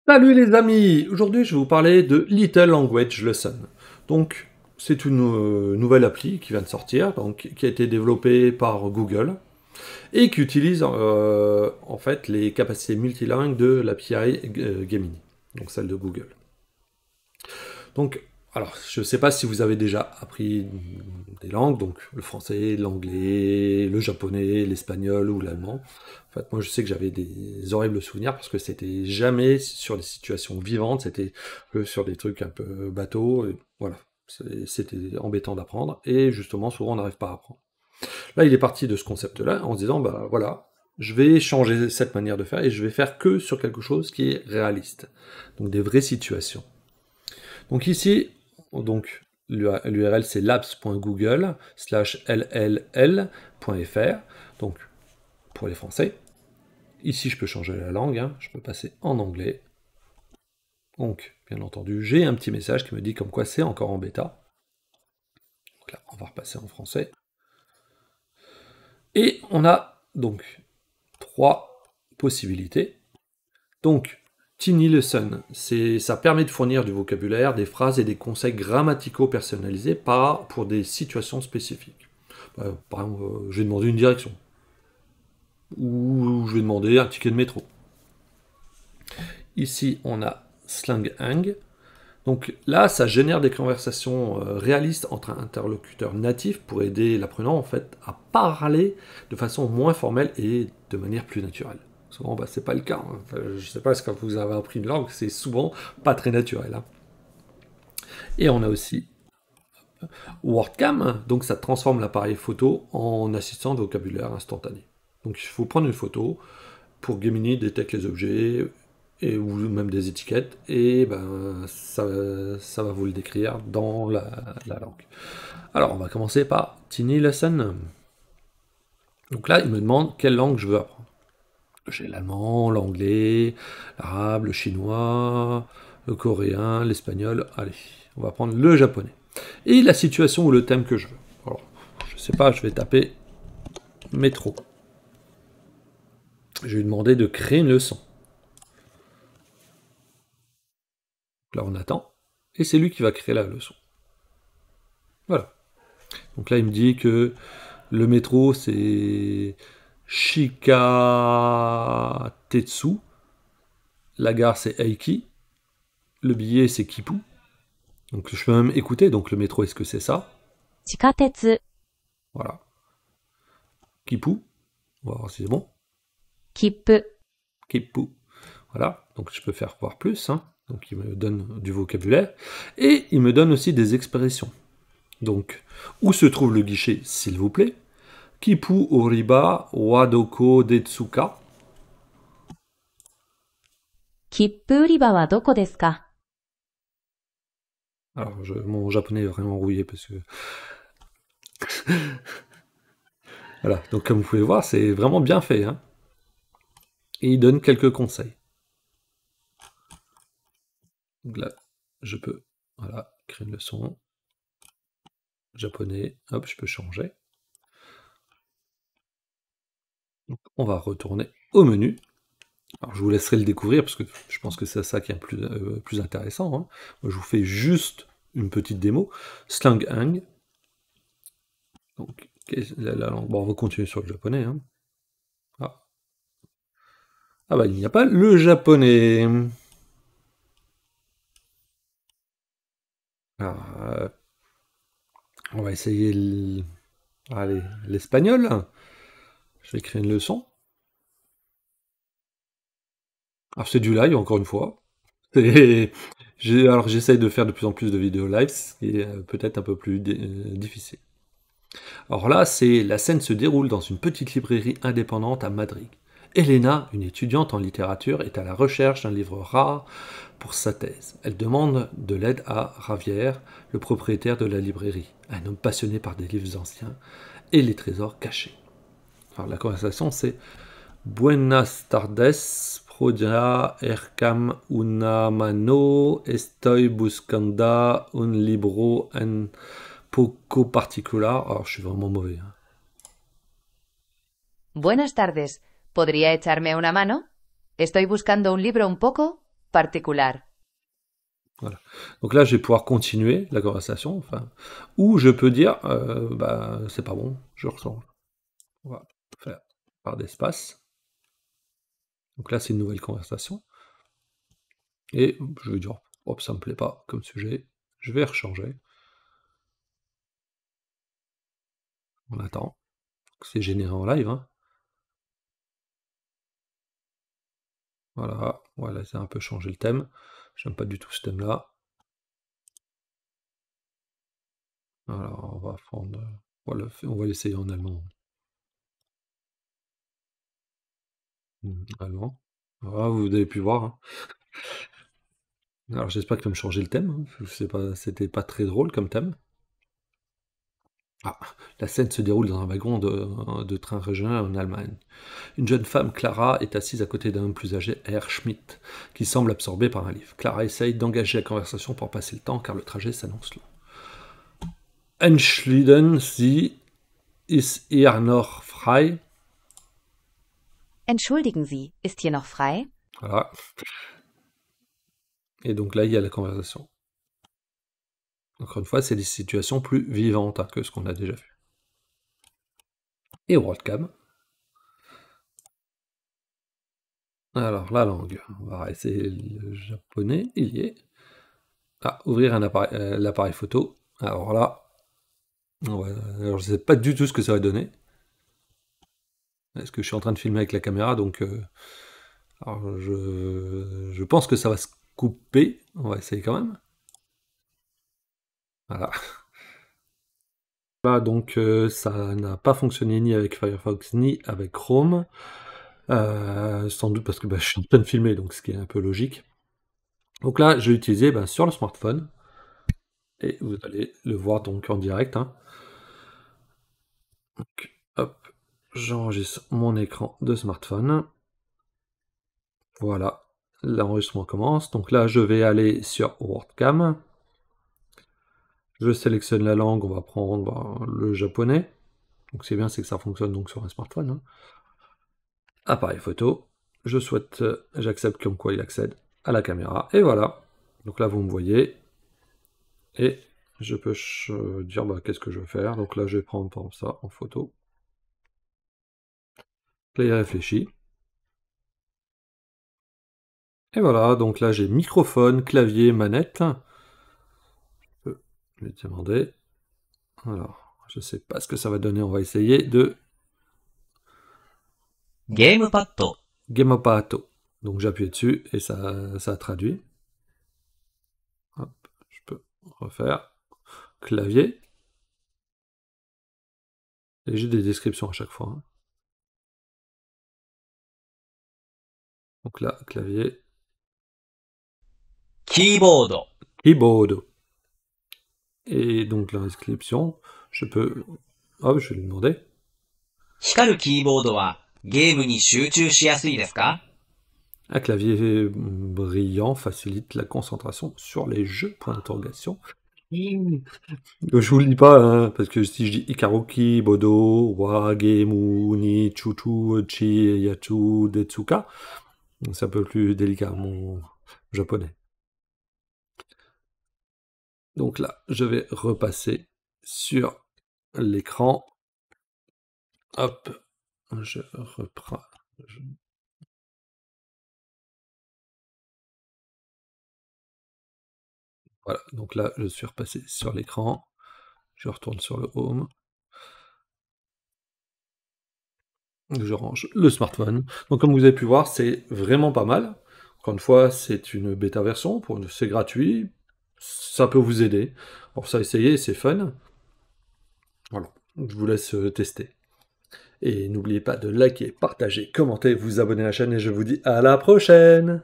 Salut les amis! Aujourd'hui, je vais vous parler de Little Language Lesson. Donc, c'est une nouvelle appli qui vient de sortir, donc, qui a été développée par Google et qui utilise en fait les capacités multilingues de l'API Gemini, donc celle de Google. Donc, alors, je ne sais pas si vous avez déjà appris des langues, donc le français, l'anglais, le japonais, l'espagnol ou l'allemand. En fait, moi, je sais que j'avais des horribles souvenirs parce que c'était jamais sur des situations vivantes, c'était que sur des trucs un peu bateaux. Et voilà, c'était embêtant d'apprendre et justement, souvent, on n'arrive pas à apprendre. Là, il est parti de ce concept-là en se disant, bah voilà, je vais changer cette manière de faire et je vais faire que sur quelque chose qui est réaliste, donc des vraies situations. Donc ici, donc l'URL c'est labs.google/lll.fr, donc pour les Français. Ici, je peux changer la langue, hein, je peux passer en anglais. Donc, bien entendu, j'ai un petit message qui me dit comme quoi c'est encore en bêta. Donc là, on va repasser en français. Et on a donc trois possibilités. Donc, Tiny Lesson, ça permet de fournir du vocabulaire, des phrases et des conseils grammaticaux personnalisés pour des situations spécifiques. Par exemple, je vais demander une direction, ou je vais demander un ticket de métro. Ici, on a Slanghang. Donc là, ça génère des conversations réalistes entre interlocuteurs natifs pour aider l'apprenant en fait à parler de façon moins formelle et de manière plus naturelle. Souvent, bah, c'est pas le cas. Hein. Enfin, je sais pas, est-ce que vous avez appris une langue, c'est souvent pas très naturel. Hein. Et on a aussi WordCam, donc ça transforme l'appareil photo en assistant de vocabulaire instantané. Donc il faut prendre une photo pour Gemini détecte les objets ou même des étiquettes et ben ça va vous le décrire dans la langue. Alors on va commencer par Tiny Lesson. Donc là il me demande quelle langue je veux apprendre. J'ai l'allemand, l'anglais, l'arabe, le chinois, le coréen, l'espagnol. Allez, on va prendre le japonais. Et la situation ou le thème que je veux. Alors, je sais pas, je vais taper métro. Je vais lui demander de créer une leçon. Là, on attend. Et c'est lui qui va créer la leçon. Voilà. Donc là, il me dit que le métro, c'est Shikatetsu. La gare, c'est Eiki. Le billet, c'est Kipu. Donc je peux même écouter. Donc le métro, est-ce que c'est ça? 地下鉄 Voilà. Kipu. On va voir si c'est bon. 切符 Kipu. Voilà. Donc je peux faire voir plus. Hein. Donc il me donne du vocabulaire. Et il me donne aussi des expressions. Donc, où se trouve le guichet, s'il vous plaît? Kipu Oriba Wadoko Detsuka. 切符売り場はどこですか Alors, mon japonais est vraiment rouillé parce que. Voilà, donc comme vous pouvez voir, c'est vraiment bien fait. Hein. Et il donne quelques conseils. Donc là, je peux voilà, créer une leçon. Japonais, hop, je peux changer. Donc, on va retourner au menu. Alors, je vous laisserai le découvrir parce que je pense que c'est ça qui est plus intéressant. Hein. Moi, je vous fais juste une petite démo. Slanghang. Donc, la langue. Bon, on va continuer sur le japonais. Hein. Ah. Ah bah, il n'y a pas le japonais. Alors, on va essayer l'espagnol. Je vais créer une leçon. Alors, c'est du live, encore une fois. Alors, j'essaye de faire de plus en plus de vidéos live, ce qui est peut-être un peu plus difficile. Alors là, la scène se déroule dans une petite librairie indépendante à Madrid. Elena, une étudiante en littérature, est à la recherche d'un livre rare pour sa thèse. Elle demande de l'aide à Javier, le propriétaire de la librairie, un homme passionné par des livres anciens et les trésors cachés. Alors la conversation c'est Buenas tardes, podría ercam una mano, estoy buscando un libro en poco particular. Alors je suis vraiment mauvais. Hein. Buenas tardes. ¿Podría echarme una mano? Estoy buscando un libro un poco particular. Voilà. Donc là, je vais pouvoir continuer la conversation, enfin, ou je peux dire, bah, c'est pas bon, je ressens. On va faire par d'espace. Donc là, c'est une nouvelle conversation. Et je vais dire, hop, ça me plaît pas comme sujet, je vais rechanger. On attend. C'est généré en live, hein. Voilà, voilà, c'est un peu changé le thème. J'aime pas du tout ce thème-là. Alors, on va prendre, voilà, on va l'essayer en allemand. Allemand. Voilà, vous avez pu voir, hein. Alors j'espère qu'il va me changer le thème, hein. Je sais pas, c'était pas très drôle comme thème. Ah, la scène se déroule dans un wagon de train régional en Allemagne. Une jeune femme, Clara, est assise à côté d'un homme plus âgé, Herr Schmidt, qui semble absorbé par un livre. Clara essaye d'engager la conversation pour passer le temps, car le trajet s'annonce long. Entschuldigen Sie, ist hier noch frei? Entschuldigen Sie, ist hier noch frei? Voilà. Et donc là, il y a la conversation. Encore une fois, c'est des situations plus vivantes, hein, que ce qu'on a déjà vu. Et WorldCam. Alors, la langue. On va essayer le japonais. Il y est. Ah, ouvrir l'appareil photo. Alors là, alors je ne sais pas du tout ce que ça va donner. Est-ce que je suis en train de filmer avec la caméra, donc alors je pense que ça va se couper. On va essayer quand même. Voilà. Là, donc ça n'a pas fonctionné ni avec Firefox ni avec Chrome. Sans doute parce que je suis en train de filmer, donc ce qui est un peu logique. Donc là, je vais utiliser sur le smartphone. Et vous allez le voir donc en direct, hein. Donc, hop, j'enregistre mon écran de smartphone. Voilà, l'enregistrement commence. Donc là, je vais aller sur WordCam. Je sélectionne la langue, on va prendre le japonais. Donc c'est bien, c'est que ça fonctionne donc sur un smartphone, hein. Appareil photo. Je souhaite, j'accepte comme quoi il accède à la caméra. Et voilà. Donc là, vous me voyez. Et je peux dire qu'est-ce que je veux faire. Donc là, je vais prendre par exemple ça en photo. Là, il réfléchit. Et voilà, donc là j'ai microphone, clavier, manette. Je peux lui demander. Alors, je sais pas ce que ça va donner, on va essayer de Gamepad. Gamepato. Donc j'appuie dessus et ça traduit. Hop, je peux refaire. Clavier. Et j'ai des descriptions à chaque fois, hein. Donc là, clavier. Keyboard. Keyboard. Et donc l'inscription, je peux... Hop, je vais lui demander. 光るキーボードはゲームに集中しやすいですか? Un clavier brillant facilite la concentration sur les jeux, point d'interrogation. Je vous le dis pas, hein, parce que si je dis Ikaruki, Bodo, Wa, Gemu, Ni, Chuchu, Chi, Yachu, Detsuka, c'est un peu plus délicat, mon japonais. Donc là, je vais repasser sur l'écran. Hop, je reprends. Voilà, donc là, je suis repassé sur l'écran. Je retourne sur le Home. Je range le smartphone. Donc comme vous avez pu voir, c'est vraiment pas mal. Encore une fois, c'est une bêta version, c'est gratuit, ça peut vous aider. Alors ça, essayez, c'est fun. Voilà, je vous laisse tester. Et n'oubliez pas de liker, partager, commenter, vous abonner à la chaîne et je vous dis à la prochaine!